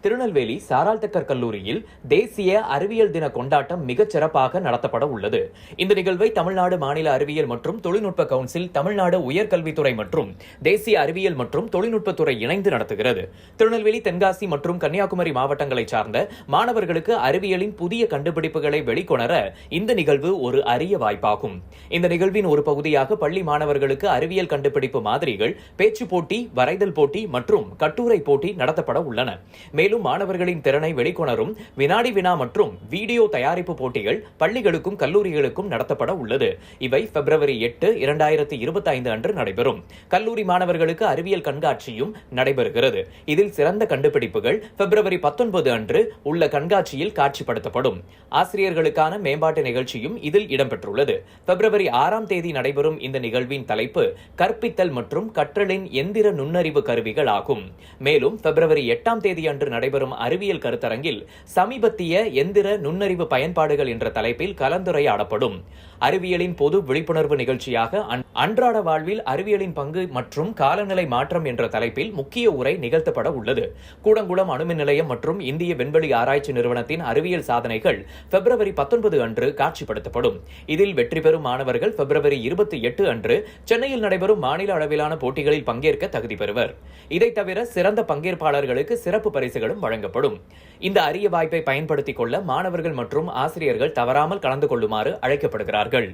திருநெல்வேலி சாராள்தக்கர் கல்லூரியில் தேசிய அறிவியல் தின கொண்டாட்டம் மிகச் சிறப்பாக நடத்தப்பட உள்ளது. இந்த நிகழ்வை தமிழ்நாடு மாநில அறிவியல் மற்றும் தொழில்நுட்ப கவுன்சில், தமிழ்நாடு உயர்கல்வித்துறை மற்றும் தேசிய அறிவியல் மற்றும் தொழில்நுட்பத்துறை இணைந்து நடத்துகிறது. திருநெல்வேலி, தென்காசி மற்றும் கன்னியாகுமரி மாவட்டங்களைச் சார்ந்த மாணவர்களுக்கு அறிவியலின் புதிய கண்டுபிடிப்புகளை வெளிக்கொணர இந்த நிகழ்வு ஒரு அரிய வாய்ப்பாகும். இந்த நிகழ்வின் ஒரு பகுதியாக பள்ளி மாணவர்களுக்கு அறிவியல் கண்டுபிடிப்பு மாதிரிகள், பேச்சு போட்டி, வரைதல் போட்டி மற்றும் கட்டுரை போட்டி நடத்தப்பட உள்ளன. மேலும் மாணவர்களின் திறனை வெளிக்கொணரும் வினாடி வினா மற்றும் வீடியோ தயாரிப்பு போட்டிகள் பள்ளிகளுக்கும் கல்லூரிகளுக்கும் நடத்தப்பட உள்ளது. இவை பிப்ரவரி 8, 2025 அன்று நடைபெறும். கல்லூரி மாணவர்களுக்கு அறிவியல் கண்காட்சியும் நடைபெறுகிறது. இதில் சிறந்த கண்டுபிடிப்புகள் பிப்ரவரி 19 அன்று உள்ள கண்காட்சியில் காட்சிப்படுத்தப்படும். ஆசிரியர்களுக்கான மேம்பாட்டு நிகழ்ச்சியும் இதில் இடம்பெற்றுள்ளது. பிப்ரவரி 6ஆம் தேதி நடைபெறும் இந்த நிகழ்வின் தலைப்பு கற்பித்தல் மற்றும் கற்றலின் எந்திர நுண்ணறிவு கருவிகள் ஆகும். மேலும் பிப்ரவரி 8ஆம் தேதி அன்று நடைபெறும் அறிவியல் கருத்தரங்கில் சமீபத்திய எந்திர நுண்ணறிவு பயன்பாடுகள் என்ற தலைப்பில் கலந்துரையாடப்படும். அறிவியலின் பொது விழிப்புணர்வு நிகழ்ச்சியாக அன்றாட வாழ்வில் அறிவியலின் பங்கு மற்றும் காலநிலை மாற்றம் என்ற தலைப்பில் முக்கிய உரை நிகழ்த்தப்பட உள்ளது. கூடங்குளம் அணுமின் நிலையம் மற்றும் இந்திய விண்வெளி ஆராய்ச்சி நிறுவனத்தின் அறிவியல் சாதனைகள் பிப்ரவரி 19 அன்று காட்சிப்படுத்தப்படும். இதில் வெற்றி பெறும் மாணவர்கள் பிப்ரவரி 28 அன்று சென்னையில் நடைபெறும் மாநில அளவிலான போட்டிகளில் பங்கேற்க தகுதி பெறுவர். இதை தவிர சிறந்த பங்கேற்பாளர்களுக்கு சிறப்பு பரிசுகளும் வழங்கப்படும். இந்த அரிய வாய்ப்பை பயன்படுத்திக் கொள்ள மாணவர்கள் மற்றும் ஆசிரியர்கள் தவறாமல் கலந்து கொள்ளுமாறு அழைக்கப்படுகிறார்கள்.